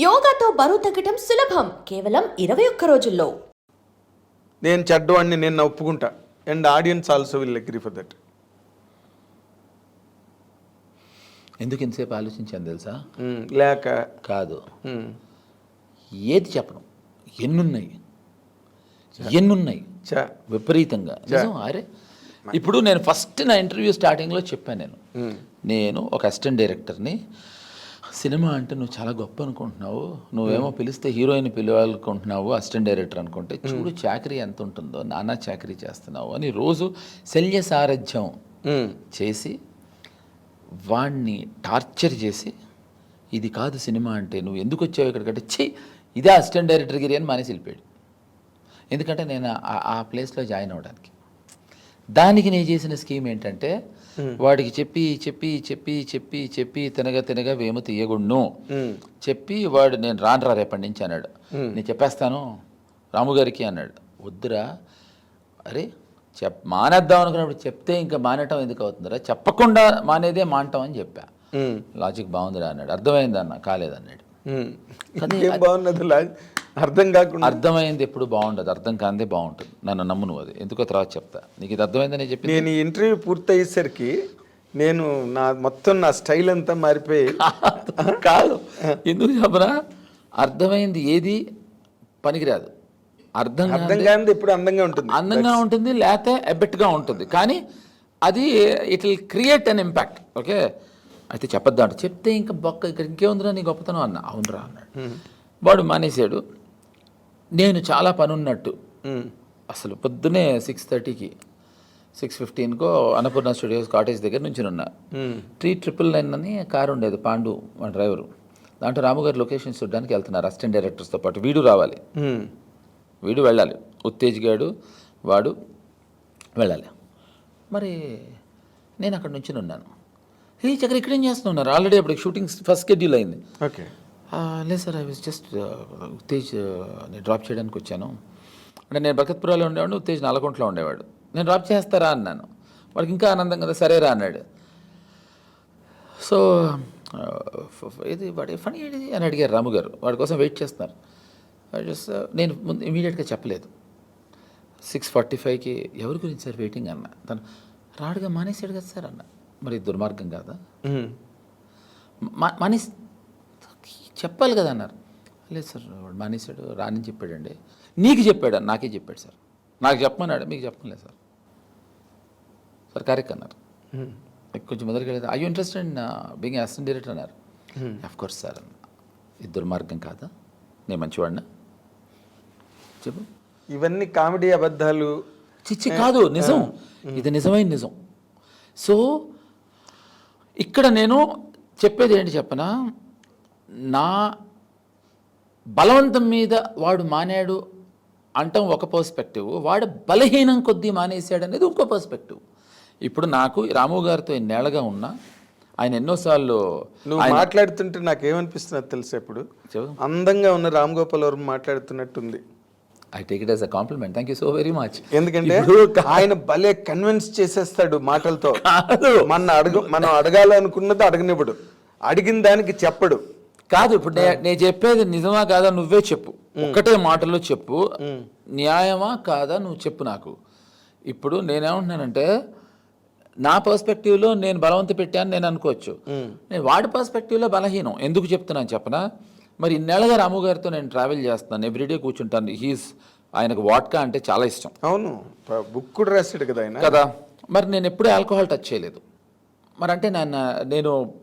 యోగాతో బరువు తగ్గటం సులభం కేవలం 21 రోజుల్లో. నేను చెడ్డవాడిని నేను ఒప్పుకుంటా and audience also will agree for that. ఎందుకు ఇంతసేపు ఆలోచించాను తెలుసా? లేక కాదు, ఏది చెప్పను, ఎన్నున్నాయి విపరీతంగా. నిజం. అరే ఇప్పుడు నేను ఫస్ట్ నా ఇంటర్వ్యూ స్టార్టింగ్లో చెప్పాను, నేను ఒక అసిస్టెంట్ డైరెక్టర్ని. సినిమా అంటే నువ్వు చాలా గొప్ప అనుకుంటున్నావు, నువ్వేమో పిలిస్తే హీరోయిన్ పిలవాలనుకుంటున్నావు, అసిస్టెంట్ డైరెక్టర్ అనుకుంటే చూడు చాకరీ ఎంత ఉంటుందో, నానా చాకరీ చేస్తున్నావు అని రోజు శల్య సారథ్యం చేసి వాణ్ణి టార్చర్ చేసి ఇది కాదు సినిమా అంటే, నువ్వు ఎందుకు వచ్చావు ఇక్కడికంటే ఇదే అసిస్టెంట్ డైరెక్టర్ గిరి అని మానేసి వెళ్ళిపోయాడు. ఎందుకంటే నేను ఆ ప్లేస్లో జాయిన్ అవ్వడానికి. దానికి నేను చేసిన స్కీమ్ ఏంటంటే వాడికి చెప్పి చెప్పి చెప్పి చెప్పి చెప్పి తినగా వేము తీయగుండు చెప్పి వాడు నేను రానురా రేపటి నుంచి అన్నాడు. నేను చెప్పేస్తాను రాము గారికి అన్నాడు. వద్దురా, అరే మానేద్దాం అనుకున్నప్పుడు చెప్తే ఇంకా మానేయటం ఎందుకు అవుతుందిరా, చెప్పకుండా మానేదే మానటం అని చెప్పా. లాజిక్ బాగుందిరా అన్నాడు. అర్థమైంది అన్న, కాలేదన్నాడు. అర్థం కాకుండా అర్థమైంది ఎప్పుడు బాగుండదు, అర్థం కాందే బాగుంటుంది. నన్ను నమ్ము నువ్వు, అది ఎందుకో తర్వాత చెప్తా. నీకు ఇది అర్థమైందని చెప్పి నేను ఈ ఇంటర్వ్యూ పూర్తయ్యేసరికి మొత్తం నా స్టైల్ అంతా మారిపోయి కాదు, ఎందుకు చెప్పరా, అర్థమైంది ఏది పనికిరాదు, అర్థం కాంది ఎప్పుడు అందంగా ఉంటుంది లేకపోతే ఎబెట్గా ఉంటుంది, కానీ అది it will create an impact. Okay, అయితే చెప్పొద్దా అంటే, చెప్తే ఇంకా బొక్క ఇక్కడ ఇంకేముందిరా నీ గొప్పతనం అన్న. అవునరా అన్నాడు. వాడు మానేశాడు. నేను చాలా పని ఉన్నట్టు అసలు పొద్దునే 6:30కి 6:15కో అన్నపూర్ణ స్టూడియోస్ కాటేజ్ దగ్గర నుంచి ఉన్నా. 399 అని కారు ఉండేది, పాండు మా డ్రైవరు. దాంట్లో రాముగారు లొకేషన్స్ చూడడానికి వెళ్తున్నారు అసిస్టెంట్ డైరెక్టర్స్తో పాటు. వీడు రావాలి, వీడు వెళ్ళాలి, ఉత్తేజ్ గాడు వాడు వెళ్ళాలి. మరి నేను అక్కడ నుంచి ఉన్నాను. చక్కర ఇక్కడేం చేస్తున్నారు, ఆల్రెడీ అప్పుడు షూటింగ్ ఫస్ట్ షెడ్యూల్ అయింది. ఓకే, లేదు sir, I was just Uttej నేను డ్రాప్ చేయడానికి వచ్చాను అంటే. నేను బకత్పురాలో ఉండేవాడు, ఉత్తేజ్ నల్లకుంటలో ఉండేవాడు. నేను డ్రాప్ చేస్తారా అన్నాను. వాడికి ఇంకా ఆనందం కదా, సరేరా అన్నాడు. సో ఇది వాడి ఫనీ ఏది అని అడిగారు రాము గారు, వాడి కోసం వెయిట్ చేస్తున్నారు. నేను ముందు ఇమీడియట్గా చెప్పలేదు. 6:45కి ఎవరి గురించి సార్ వెయిటింగ్ అన్న. తను రాడుగా మానేసాడు కదా సార్ అన్న. మరి దుర్మార్గం కాదా, మానేసి చెప్పాలి కదా అన్నారు. లేదు సార్ వాడు మానేశాడు, రాని చెప్పాడండి. నీకు చెప్పాడు, నాకే చెప్పాడు సార్, నాకు చెప్పమన్నాడు, మీకు చెప్పలేదు సార్. సార్ కరెక్ట్ అన్నారు. కొంచెం మొదటికి వెళ్ళేది, I you interested in being assistant director అన్నారు. ఆఫ్ కోర్స్ సార్ అన్న. ఇది దుర్మార్గం కాదా, నేను మంచివాడినా చెప్పు. ఇవన్నీ కామెడీ అబద్ధాలు చిచ్చి కాదు, నిజం, ఇది నిజమైన నిజం. సో ఇక్కడ నేను చెప్పేది ఏంటి చెప్పనా, నా బలవంతం మీద వాడు మానాడు అంటాం ఒక పర్స్పెక్టివ్, వాడు బలహీనం కొద్దీ మానేశాడు అనేది ఇంకో పర్స్పెక్టివ్. ఇప్పుడు నాకు రాము గారితో ఎన్నేళ్ళగా ఉన్నా, ఆయన ఎన్నోసార్లు నువ్వు మాట్లాడుతుంటే నాకేమనిపిస్తున్నది తెలుసా, ఇప్పుడు అందంగా ఉన్న రామ్ గోపాల్ వర్మ మాట్లాడుతున్నట్టుంది. I take it as a compliment, thank you so very much. ఎందుకంటే ఆయన భలే కన్విన్స్ చేసేస్తాడు మాటలతో. మనం అడగాలనుకున్నది అడగనివ్వడు, అడిగిన దానికి చెప్పడు. కాదు, ఇప్పుడు నేను చెప్పేది నిజమా కాదా నువ్వే చెప్పు, ఒక్కటే మాటలో చెప్పు, న్యాయమా కాదా నువ్వు చెప్పు నాకు. ఇప్పుడు నేనేమంటున్నానంటే, నా పర్స్పెక్టివ్లో నేను బలవంత పెట్టాను నేను అనుకోవచ్చు, నేను వాడి పర్స్పెక్టివ్లో బలహీనం. ఎందుకు చెప్తున్నాను చెప్పనా, మరి ఇన్నేళ్ళగా రాము గారితో నేను ట్రావెల్ చేస్తున్నాను, ఎవ్రీడే కూర్చుంటాను. ఆయనకు వాడ్కా అంటే చాలా ఇష్టం. అవును, బుక్ కూడా రాశాడు కదా ఆయన కదా. మరి నేను ఎప్పుడూ ఆల్కహాల్ టచ్ చేయలేదు. మరి అంటే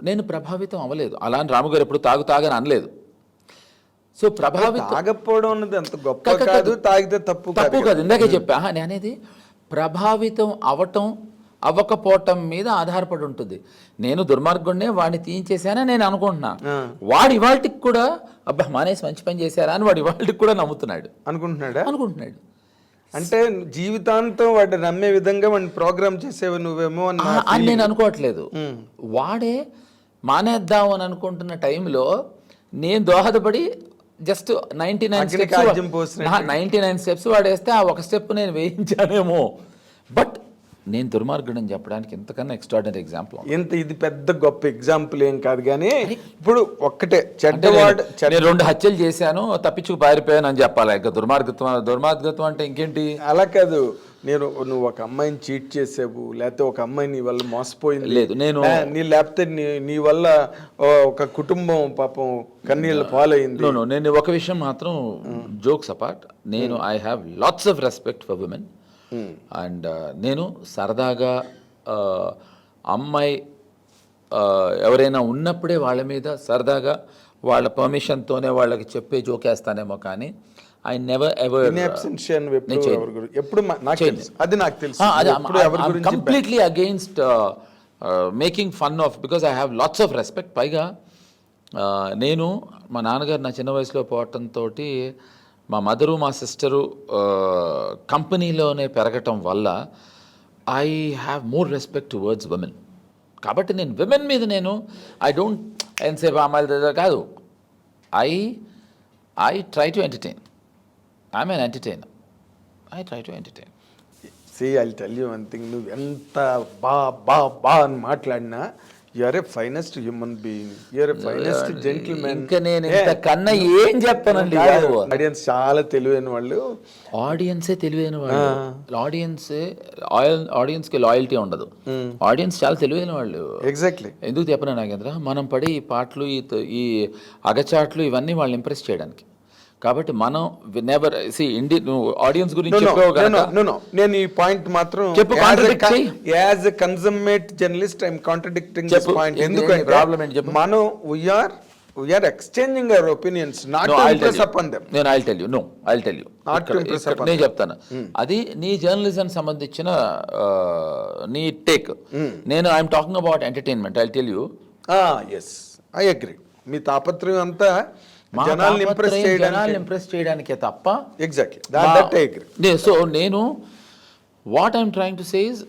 నేను ప్రభావితం అవ్వలేదు. అలా అని రాము గారు ఎప్పుడు తాగని అనలేదు. సో ప్రభావితం తాగకపోవడం అన్నది అంత గొప్ప కాదు, తాగితే తప్పు కాదు. ఇందాకే చెప్పా, నేను అనేది ప్రభావితం అవ్వకపోవటం మీద ఆధారపడి ఉంటుంది. నేను దుర్మార్గుడినే, వాడిని తీయించేశానని నేను అనుకుంటున్నా. వాడు ఇవాళకి కూడా అబ్బా మానేసి మంచి పని చేశారా అని వాడు ఇవాళకి కూడా అనుకుంటున్నాడు. అంటే జీవితాంతం వాడు నమ్మే విధంగా వాడిని ప్రోగ్రామ్ చేసేవి నువ్వేమో అని నేను అనుకోవట్లేదు. వాడే మానేద్దాం అని అనుకుంటున్న టైంలో నేను దోహదపడి జస్ట్ 99 స్టెప్స్ వాడేస్తే ఆ ఒక స్టెప్ నేను వేయించానేమో. బట్ నేను దుర్మార్గుడని చెప్పడానికి ఇంతకన్నా ఎక్స్ట్రాడినరీ ఎగ్జాంపుల్ ఇది పెద్ద గొప్ప ఎగ్జాంపుల్ ఏం కాదు కానీ ఇప్పుడు ఒక్కటే చెడ్డవాడు నేను 2 హత్యలు చేశాను తప్పించుకు పారిపోయాను అని చెప్పాలి. ఇంకా దుర్మార్గత్వం అంటే ఇంకేంటి? అలా కాదు, నువ్వు ఒక అమ్మాయిని చీట్ చేసావు, లేకపోతే ఒక అమ్మాయి నీ వల్ల మోసపోయింది, లేదు నేను లేకపోతే నీ వల్ల ఒక కుటుంబం పాపం కన్నీళ్ళ పాలైంది. నేను ఒక విషయం మాత్రం, జోక్స్ అపార్ట్, నేను I have lots of respect for women. And నేను సరదాగా అమ్మాయి ఎవరైనా ఉన్నప్పుడే వాళ్ళ మీద సరదాగా వాళ్ళ పర్మిషన్తోనే వాళ్ళకి చెప్పే జోకేస్తానేమో, కానీ I never ever completely against making fun of, because I have lots of respect. పైగా నేను మా నాన్నగారు నా చిన్న వయసులో పోవటంతో మా మదరు మా సిస్టరు కంపెనీలోనే పెరగటం వల్ల I have more respect towards women. కాబట్టి నేను విమెన్ మీద ఐ డోంట్ ఎంతసేపు అమ్మాయిల కాదు, I try to entertain. I'm N entertainer. I try to entertain. I'll tell you one thing, నువ్వు ఎంత బా అని మాట్లాడినా you're a finest human being, you're a finest gentlemen. ఇంకా నేను ఇంతకన్నా ఏం చెప్పానండి. ఆడియన్స్ చాలా తెలివైన వాళ్ళు, ఆడియన్సే తెలివైన వాళ్ళు. ఆడియన్స్కి లాయల్టీ ఉండదు, ఆడియన్స్ చాలా తెలివైన వాళ్ళు. ఎగ్జాక్ట్లీ. ఎందుకు చెప్పనా నాగేంద్ర, మనం పడే ఈ పాటలు ఈ అగచాట్లు ఇవన్నీ వాళ్ళని ఇంప్రెస్ చేయడానికి. కాబట్టి మనం నెవర్ నువ్వు ఆడియన్స్ గురించి నేను ఈ పాయింట్ మాత్రం as a consummate journalist I'm contradicting this point. ఎందుకంటే ప్రాబ్లం ఏంటి చెప్పు. మనం we are exchanging our opinions, not to impress upon them. I'll tell you not to impress upon. నేను చెప్తాను, అది నీ జర్నలిజం సంబంధించిన నీ టేక్. నేను I'm talking about entertainment. I'll tell you. Yes, I agree. మీ తాపత్రయం అంతా జనాల్ని ఇంప్రెస్ చేయడానికే తప్ప. ఎగ్జాక్ట్లీ. సో నేను what I'm trying to say is,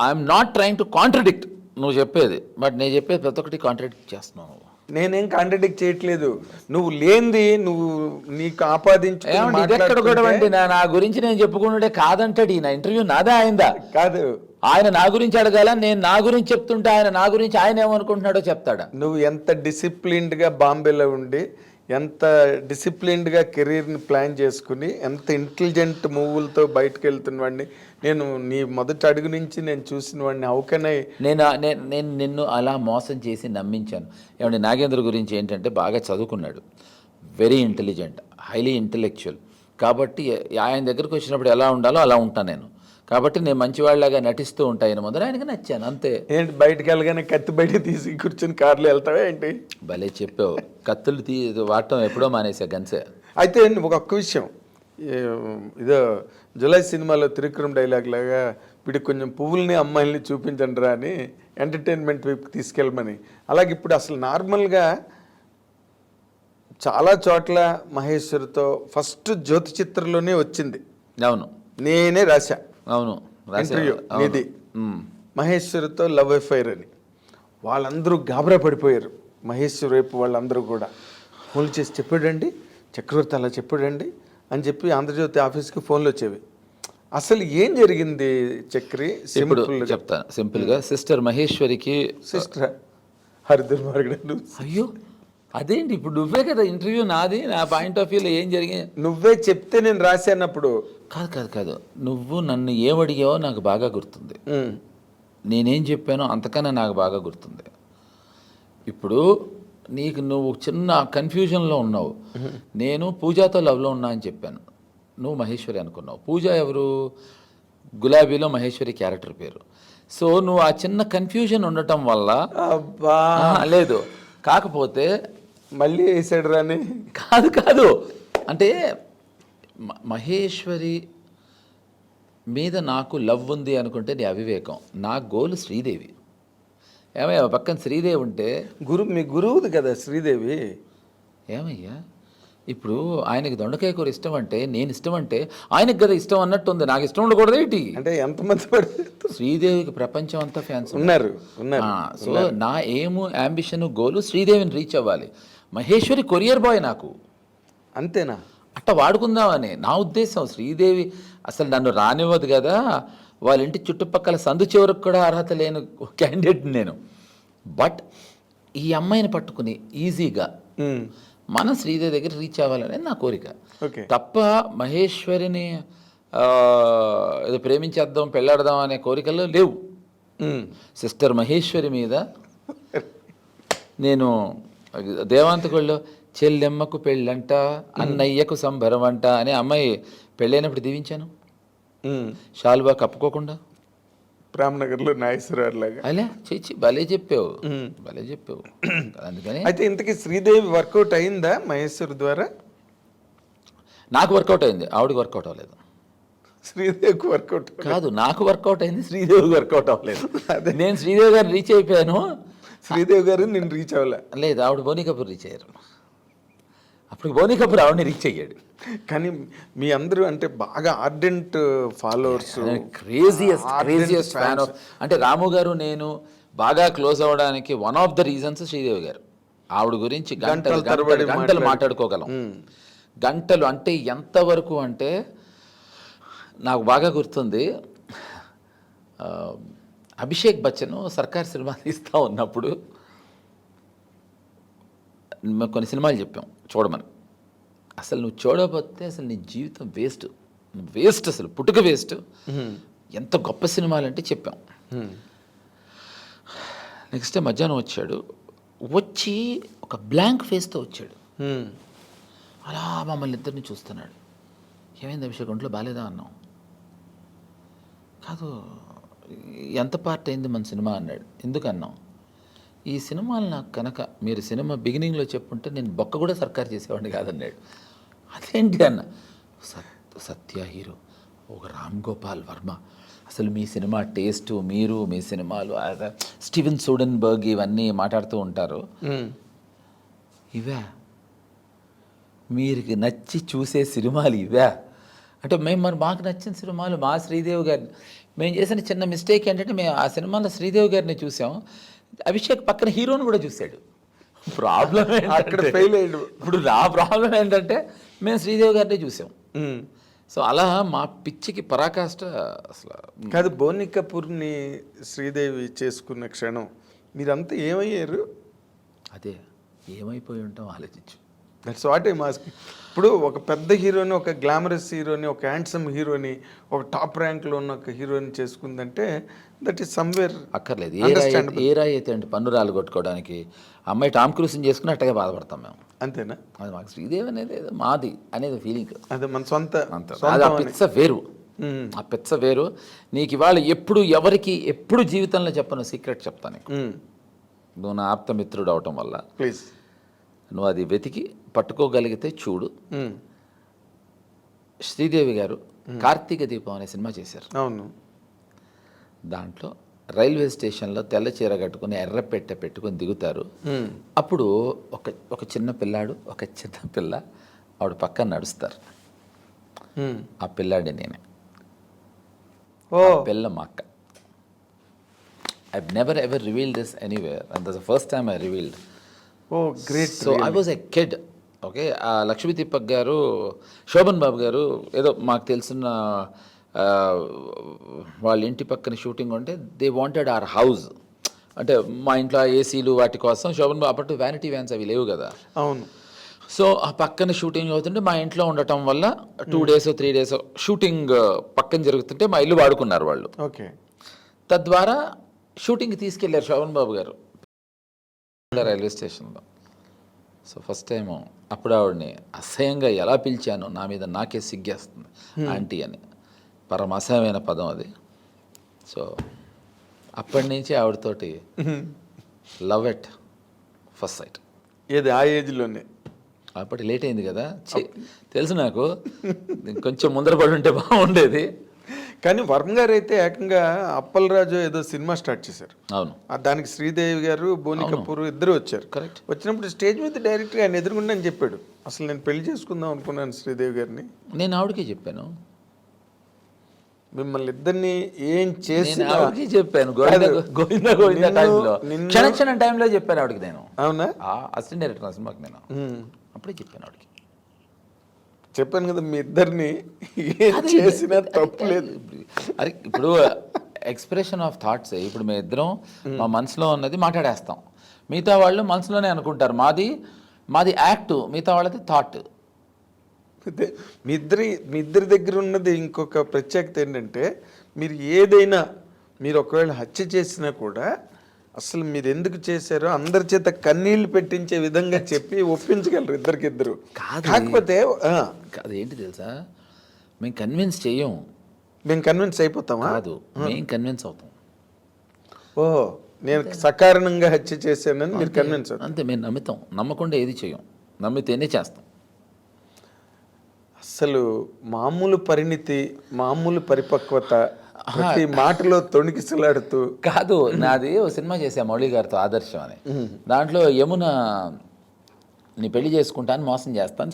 I'm not trying to contradict నువ్వు చెప్పేది, బట్ నేను చెప్పేది ప్రతి ఒక్కటి కాంట్రడిక్ట్ చేస్తున్నావు. నేనేం కాంట్రడిక్ట్ చేయట్లేదు, నువ్వు లేనిది నువ్వు నీకు ఆపాదించు. నా గురించి నేను చెప్పుకుంటుంటే కాదంటాడు. నా ఇంటర్వ్యూ నాదే అయిందా? కాదు, ఆయన నా గురించి అడగాల, నేను నా గురించి చెప్తుంటే ఆయన ఏమనుకుంటున్నాడో చెప్తాడా? నువ్వు ఎంత డిసిప్లిన్డ్గా బాంబేలో ఉండి, ఎంత డిసిప్లిన్డ్గా కెరీర్ని ప్లాన్ చేసుకుని, ఎంత ఇంటెలిజెంట్ మూవులతో బయటకు వెళ్తున్న వాడిని నేను నీ మొదటి అడుగు నుంచి నేను చూసిన వాడిని. అవుకనే నేను నిన్ను అలా మోసం చేసి నమ్మించాను. ఏమంటే నాగేంద్ర గురించి ఏంటంటే బాగా చదువుకున్నాడు, వెరీ ఇంటెలిజెంట్, హైలీ ఇంటెలెక్చువల్. కాబట్టి ఆయన దగ్గరకు వచ్చినప్పుడు ఎలా ఉండాలో అలా ఉంటాను నేను. కాబట్టి నేను మంచివాళ్ళలాగా నటిస్తూ ఉంటాను. ముందర ఆయనకి నచ్చాను అంతే. ఏంటి బయటకు వెళ్ళగానే కత్తి బయట తీసి కూర్చొని కార్లో వెళ్తావా ఏంటి? భలే చెప్పావు. కత్తులు వాడటం ఎప్పుడో మానేసా గన్సే. అయితే ఒక్క విషయం, ఇదో జులై సినిమాలో త్రివిక్రమ్ డైలాగ్ లాగా వీడికి కొంచెం పువ్వుల్ని అమ్మాయిల్ని చూపించండి రా అని ఎంటర్టైన్మెంట్ వైపుకి తీసుకెళ్ళమని. అలాగే ఇప్పుడు అసలు నార్మల్గా చాలా చోట్ల మహేశ్వరితో ఫస్ట్ జ్యోతి చిత్రంలోనే వచ్చింది. అవును, నేనే రాశా. అవును, ఇంటర్వ్యూ ఇది మహేశ్వరితో లవ్ అఫైర్ అని. వాళ్ళందరూ గాబరా పడిపోయారు. మహేశ్వరి వైపు వాళ్ళందరూ కూడా ఫోన్లు చేసి చెప్పాడండి, చక్రవర్తి అలా చెప్పాడండి అని చెప్పి ఆంధ్రజ్యోతి ఆఫీస్కి ఫోన్లు వచ్చేవి. అసలు ఏం జరిగింది చక్రి? ఇప్పుడు చెప్తాను సింపుల్గా. సిస్టర్ మహేశ్వరికి సిస్టర్ హరిదుర్మార్గుడు. అయ్యో అదేంటి, ఇప్పుడు నువ్వే కదా ఇంటర్వ్యూ నాది, నా పాయింట్ ఆఫ్ వ్యూలో ఏం జరిగింది నువ్వే చెప్తే నేను రాశానప్పుడు. కాదు నువ్వు నన్ను ఏమడిగావో నాకు బాగా గుర్తుంది. నేనేం చెప్పానో అంతకన్నా నాకు బాగా గుర్తుంది. ఇప్పుడు నువ్వు చిన్న కన్ఫ్యూజన్లో ఉన్నావు. నేను పూజాతో లవ్లో ఉన్నా అని చెప్పాను, నువ్వు మహేశ్వరి అనుకున్నావు. పూజ ఎవరు? గులాబీలో మహేశ్వరి క్యారెక్టర్ పేరు. సో నువ్వు ఆ చిన్న కన్ఫ్యూజన్ ఉండటం వల్ల లేదు. కాకపోతే మళ్ళీ వేసాడు రాని కాదు అంటే మహేశ్వరి మీద నాకు లవ్ ఉంది అనుకుంటే నీ అవివేకం. నా గోల్ శ్రీదేవి. ఏమయ్యా పక్కన శ్రీదేవి ఉంటే మీ గురువుది కదా శ్రీదేవి. ఏమయ్యా ఇప్పుడు ఆయనకి దొండకాయ కూర ఇష్టం అంటే నేను ఇష్టం అంటే ఆయనకి కదా ఇష్టం అన్నట్టు ఉంది. నాకు ఇష్టం ఉండకూడదు ఏంటి? అంటే ఎంతమంది శ్రీదేవికి ప్రపంచం అంతా ఫ్యాన్స్ ఉన్నారు. సో నా ఏము అంబిషన్ గోలు శ్రీదేవిని రీచ్ అవ్వాలి. మహేశ్వరి కొరియర్ బాయ్ నాకు, అంతేనా? అట్ట వాడుకుందామని నా ఉద్దేశం. శ్రీదేవి అసలు నన్ను రానివ్వదు కదా. వాళ్ళ ఇంటి చుట్టుపక్కల సందు చివరకు కూడా అర్హత లేని క్యాండిడేట్ నేను. బట్ ఈ అమ్మాయిని పట్టుకుని ఈజీగా మనం శ్రీదేవి దగ్గర రీచ్ అవ్వాలనేది నా కోరిక ఓకే. తప్ప మహేశ్వరిని ఏదో ప్రేమించేద్దాం పెళ్ళాడదాం అనే కోరికలు లేవు. సిస్టర్ మహేశ్వరి మీద నేను దేవాంతకుల్లో చెల్లెమ్మకు పెళ్ళంట అన్నయ్యకు సంబరం అంట అనే అమ్మాయి పెళ్ళైనప్పుడు దీవించాను షాల్వా కప్పుకోకుండా రామ్నగర్లో నాగేశ్వరరావు లాగా. అలా చేచి భలే చెప్పావు భలే చెప్పావు. అందుకని అయితే ఇంతకీ శ్రీదేవి వర్కౌట్ అయిందా మహేశ్వర్ ద్వారా? నాకు వర్కౌట్ అయింది, ఆవిడకి వర్కౌట్ అవ్వలేదు. శ్రీదేవికి వర్కౌట్ కాదు, నాకు వర్కౌట్ అయింది, శ్రీదేవికి వర్కౌట్ అవ్వలేదు. నేను శ్రీదేవి గారిని రీచ్ అయిపోయాను, శ్రీదేవి గారు నేను రీచ్ అవ్వలే. లేదు, ఆవిడ బోనీ కపూర్ రీచ్ అయ్యారు. అప్పుడు బోనీ కపూర్ ఆవిడని రీచ్ అయ్యాడు. కానీ మీ అందరూ అంటే బాగా ardent followers, craziest fan of. అంటే రాము గారు నేను బాగా క్లోజ్ అవ్వడానికి one of the reasons Sridevi గారు. ఆవిడ గురించి గంటలు మాట్లాడుకోగలం. గంటలు అంటే ఎంతవరకు అంటే నాకు బాగా గుర్తుంది, అభిషేక్ బచ్చన్ సర్కార్ సినిమా తీస్తూ ఉన్నప్పుడు మేము కొన్ని సినిమాలు చెప్పాం చూడమని. అసలు నువ్వు చూడకపోతే అసలు నీ జీవితం వేస్ట్, వేస్ట్, అసలు పుట్టుక వేస్ట్. ఎంత గొప్ప సినిమాలు అంటే చెప్పాం. నెక్స్ట్ డే మధ్యాహ్నం వచ్చాడు, వచ్చి ఒక బ్లాంక్ ఫేస్తో వచ్చాడు. అలా మమ్మల్ని ఇద్దరిని చూస్తున్నాడు. ఏమైంది అభిషేక్, ఒంట్లో బాగాలేదా అన్నాం. కాదు, ఎంత పార్ట్ అయింది మన సినిమా అన్నాడు. ఎందుకు అన్నాం, ఈ సినిమాలు నాకు కనుక మీరు సినిమా బిగినింగ్లో చెప్పుంటే నేను బొక్క కూడా సర్కారు చేసేవాడిని కాదన్నాడు. అదేంటి అన్న, సత్య హీరో, ఒక రామ్ గోపాల్ వర్మ, అసలు మీ సినిమా టేస్ట్, మీరు మీ సినిమాలు స్టీవెన్ సోడెన్బర్గ్ ఇవన్నీ మాట్లాడుతూ ఉంటారు, ఇవే మీరు నచ్చి చూసే సినిమాలు ఇవే అంటే మేము మరి మాకు నచ్చిన సినిమాలు మా శ్రీదేవి గారిని. మేము చేసిన చిన్న మిస్టేక్ ఏంటంటే మేము ఆ సినిమాలో శ్రీదేవి గారిని చూసాం, అభిషేక్ పక్కన హీరోని కూడా చూశాడు. ప్రాబ్లం అక్కడ ఫెయిల్ అయ్యాడు. ఇప్పుడు నా ప్రాబ్లం ఏంటంటే మేము శ్రీదేవి గారిని చూసాం. సో అలా మా పిచ్చికి పరాకాష్ట అసలు కాదు. బోనీ కపూర్ని శ్రీదేవి చేసుకున్న క్షణం మీరంతా ఏమయ్యారు? అదే ఏమైపోయి ఉంటాం ఆలోచించు. That's what eye mask. ఇప్పుడు ఒక పెద్ద హీరోని, ఒక గ్లామరస్ హీరోని, ఒక హ్యాండ్సమ్ హీరోని, ఒక టాప్ ర్యాంక్లో ఉన్న ఒక హీరోని చేసుకుందంటే దట్ ఈస్ సమ్వేర్ అక్కర్లేదు. ఏ రాయి అయితే అంటే పన్ను రాళ్ళు కొట్టుకోవడానికి అమ్మాయి టామ్ క్రూజ్ని చేసుకుని అట్టగా బాధపడతాం మేము. అంతేనా? అది మాకు శ్రీదేవి అనేది మాది అనేది ఫీలింగ్. అదే మన సొంత. అది ఆ పిచ్చ వేరు, ఆ పిచ్చ వేరు. నీకు ఇవాళ ఎప్పుడు ఎవరికి ఎప్పుడు జీవితంలో చెప్పను సీక్రెట్ చెప్తాను నీకు. నువ్వు నా ఆప్తమిత్రుడు అవటం వల్ల ప్లీజ్ నువ్వు అది వెతికి పట్టుకోగలిగితే చూడు. శ్రీదేవి గారు కార్తీక దీపం అనే సినిమా చేశారు. అవును. దాంట్లో రైల్వే స్టేషన్లో తెల్ల చీర కట్టుకుని ఎర్ర పెట్టె పెట్టుకుని దిగుతారు. అప్పుడు ఒక చిన్న పిల్లాడు, ఒక చిన్న పిల్ల ఆవిడ పక్కన నడుస్తారు. ఆ పిల్లాడి నేనే, పిల్ల మా అక్క. I've never ever revealed this anywhere, and that's the first time I revealed. Oh, great. So really? I was a kid. Okay, ఆ లక్ష్మీ దీపక్ గారు, శోభన్ బాబు గారు ఏదో మాకు తెలిసిన వాళ్ళ ఇంటి పక్కన షూటింగ్ ఉంటే దే వాంటెడ్ అవర్ హౌస్. అంటే మా ఇంట్లో ఏసీలు వాటి కోసం శోభన్ బాబు అప్పట్లో వ్యానిటీ వ్యాన్స్ అవి లేవు కదా. అవును. సో ఆ పక్కన షూటింగ్ అవుతుంటే మా ఇంట్లో ఉండటం వల్ల 2 days 3 days షూటింగ్ పక్కన జరుగుతుంటే మా ఇల్లు వాడుకున్నారు వాళ్ళు. ఓకే. తద్వారా షూటింగ్కి తీసుకెళ్లారు శోభన్ బాబు గారు రైల్వే స్టేషన్లో. సో ఫస్ట్ టైం అప్పుడు ఆవిడని అసహ్యంగా ఎలా పిలిచాను, నా మీద నాకే సిగ్గేస్తుంది ఆంటీ అని. పరమ అసహ్యమైన పదం అది. సో అప్పటి నుంచి ఆవిడతోటి లవ్ ఎట్ ఫస్ట్ సైట్. ఏది ఆ ఏజ్లోనే? అప్పటి లేట్ అయింది కదా, తెలుసు నాకు, కొంచెం ముందర పడి ఉంటే బాగుండేది. కానీ వర్మ గారు అయితే ఏకంగా అప్పలరాజు ఏదో సినిమా స్టార్ట్ చేశారు. అవును. దానికి శ్రీదేవి గారు, బోనీ కపూర్ ఇద్దరు వచ్చారు. కరెక్ట్. వచ్చినప్పుడు స్టేజ్ మీద డైరెక్ట్గా ఆయన ఎదురుగుండా అని చెప్పాడు, అసలు నేను పెళ్లి చేసుకుందాం అనుకున్నాను శ్రీదేవి గారిని. నేను ఆవిడకి చెప్పాను, మిమ్మల్ని ఇద్దరిని ఏం చేసి చెప్పాను. గోవిందా గోవిందా టైంలో, క్షణ టైంలో చెప్పాను ఆవిడకి నేను. అవునా? అసిస్టెంట్ డైరెక్టర్ సినిమాకి నేను అప్పుడే చెప్పాను ఆవిడకి. చెప్పాను కదా మీ ఇద్దరిని ఏం చేసినా తప్పు లేదు. అరే ఇప్పుడు ఎక్స్ప్రెషన్ ఆఫ్ థాట్స్. ఇప్పుడు మేము ఇద్దరం మా మనసులో ఉన్నది మాట్లాడేస్తాం, మిగతా వాళ్ళు మనసులోనే అనుకుంటారు. మాది యాక్ట్, మిగతా వాళ్ళది థాట్. అదే మీ ఇద్దరి దగ్గర ఉన్నది ఇంకొక ప్రత్యేకత ఏంటంటే, మీరు ఏదైనా మీరు ఒకవేళ హత్య చేసినా కూడా అసలు మీరు ఎందుకు చేశారో అందరి చేత కన్నీళ్లు పెట్టించే విధంగా చెప్పి ఒప్పించగలరు ఇద్దరికిద్దరు. కాకపోతే అదేంటి తెలుసా, మేము కన్విన్స్ చెయ్యం. మేము కన్విన్స్ అయిపోతామా? కాదు, మేము కన్విన్స్ అవుతాం. ఓహో, నేను సకారణంగా హత్య చేశానని మీరు కన్విన్స్ అవుతారు. అంతే, మేము నమ్ముతాం. నమ్మకుండా ఏది చెయ్యం, నమ్మితేనే చేస్తాం. అసలు మామూలు పరిణితి, మామూలు పరిపక్వత, ప్రతి మాటలో తొణికిసలాడుతూ. కాదు, నాది ఓ సినిమా చేశా మౌళి గారితో, ఆదర్శం అని. దాంట్లో యమున నీ పెళ్లి చేసుకుంటాను మోసం చేస్తాను,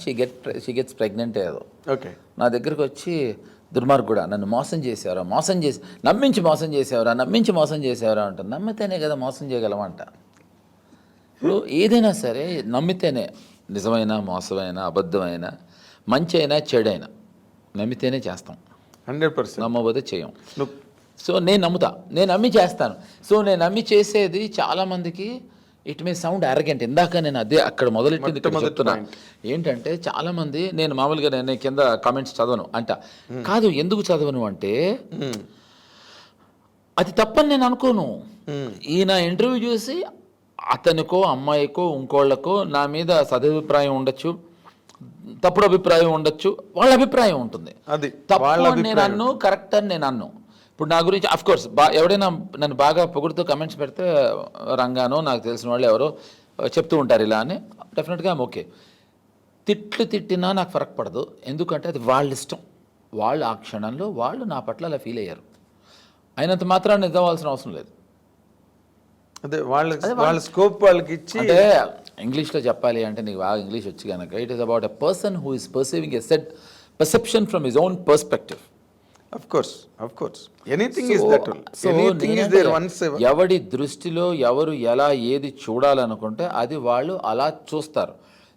షీ గెట్స్ ప్రెగ్నెంట్ ఏదో. ఓకే, నా దగ్గరకు వచ్చి దుర్మార్గుడా నన్ను మోసం చేసేవరా, నమ్మించి మోసం చేసేవరా అంటుంది. నమ్మితేనే కదా మోసం చేయగలమంట. ఇప్పుడు ఏదైనా సరే నమ్మితేనే, నిజమైన మోసమైన అబద్ధమైన మంచి అయినా చెడైనా నమ్మితేనే చేస్తాం. 100%. నమ్మబోతే చేయం. సో నేను నమ్ముతా, నేను నమ్మి చేస్తాను. సో నేను నమ్మి చేసేది చాలామందికి ఇట్ మే సౌండ్ అరగెంట్. ఇందాక నేను అదే అక్కడ మొదలెట్టింది చెప్తున్నా. ఏంటంటే చాలామంది, నేను మామూలుగా నేను కింద కామెంట్స్ చదవను అంట. కాదు, ఎందుకు చదవను అంటే అది తప్పని నేను అనుకోను. ఈయన ఇంటర్వ్యూ చూసి అతనికో అమ్మాయికో ఇంకోళ్ళకో నా మీద సదభిప్రాయం ఉండొచ్చు, తప్పుడు అభిప్రాయం ఉండొచ్చు, వాళ్ళ అభిప్రాయం ఉంటుంది. అది తప్పు నేను అన్ను, కరెక్ట్ అని నేను అన్ను. ఇప్పుడు నా గురించి అఫ్ కోర్స్ ఎవడైనా నన్ను బాగా పొగుడుతూ కమెంట్స్ పెడితే, రంగానో నాకు తెలిసిన వాళ్ళు ఎవరో చెప్తూ ఉంటారు ఇలా అని, డెఫినెట్గా ఓకే. తిట్టినా నాకు ఫరక్ పడదు, ఎందుకంటే అది వాళ్ళ ఇష్టం. వాళ్ళు ఆ క్షణంలో వాళ్ళు నా పట్ల అలా ఫీల్ అయ్యారు, అయినంత మాత్రాన్ని నిజం అవ్వాల్సిన అవసరం లేదు. అదే వాళ్ళ స్కోప్ వాళ్ళకి ఇచ్చి. అంటే ఇంగ్లీష్లో చెప్పాలి అంటే, నీకు బాగా ఇంగ్లీష్ వచ్చి కనుక, it is about a person who is perceiving a set perception from his own perspective. Of course. Anything is that one. Anything is there once. ఎవడి దృష్టిలో ఎవరు ఎలా ఏది చూడాలనుకుంటే అది వాళ్ళు అలా చూస్తారు.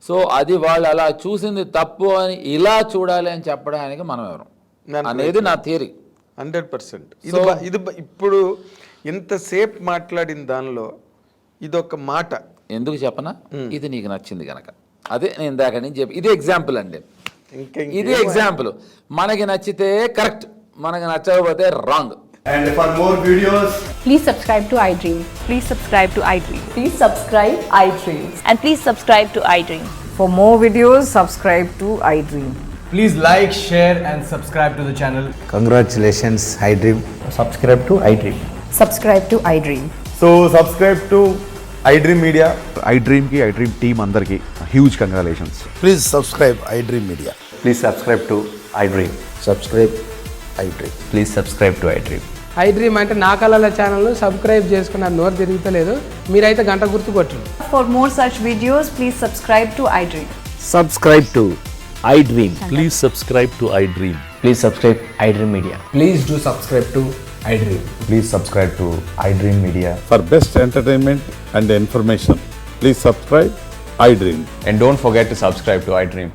సో అది వాళ్ళు అలా చూసింది తప్పు అని ఇలా చూడాలి అని చెప్పడానికి మనం ఎవరు అనేది నా థియరీ. 100%. ఇది ఇప్పుడు ఇంతసేపు మాట్లాడిన దానిలో ఇదొక మాట ఎందుకు చెప్పనా, ఇది నీకు నచ్చింది కనుక. అదే నేను ఇందాక నుంచి చెప్పి, ఇది ఎగ్జాంపుల్ అండి. ఇది ఎగ్జాంపుల్. మనకి నచ్చితే కరెక్ట్, మనకి నచ్చకపోతే wrong. And for more videos, please subscribe to iDream. Please subscribe to iDream. Please subscribe iDream. And please subscribe to iDream. For more videos, subscribe to iDream. please like, share and subscribe to the channel. Congratulations, iDream. Subscribe to iDream. Subscribe to iDream. So subscribe to iDream Media. iDream ki iDream team andarki huge congratulations. Please subscribe iDream Media. Please subscribe to iDream. Subscribe iDream. Please subscribe to iDream. iDream అంటే నా కళల channel subscribe చేసుకున్న నోరు తిరుగుతలేదు, మీరైతే గంట గుర్తు కొట్టండి. For more such videos, please subscribe to iDream. Subscribe to iDream. Please subscribe to iDream. Please subscribe iDream Media. Please do subscribe to iDream. Please subscribe to iDream Media. For best entertainment and information, please subscribe iDream. And don't forget to subscribe to iDream.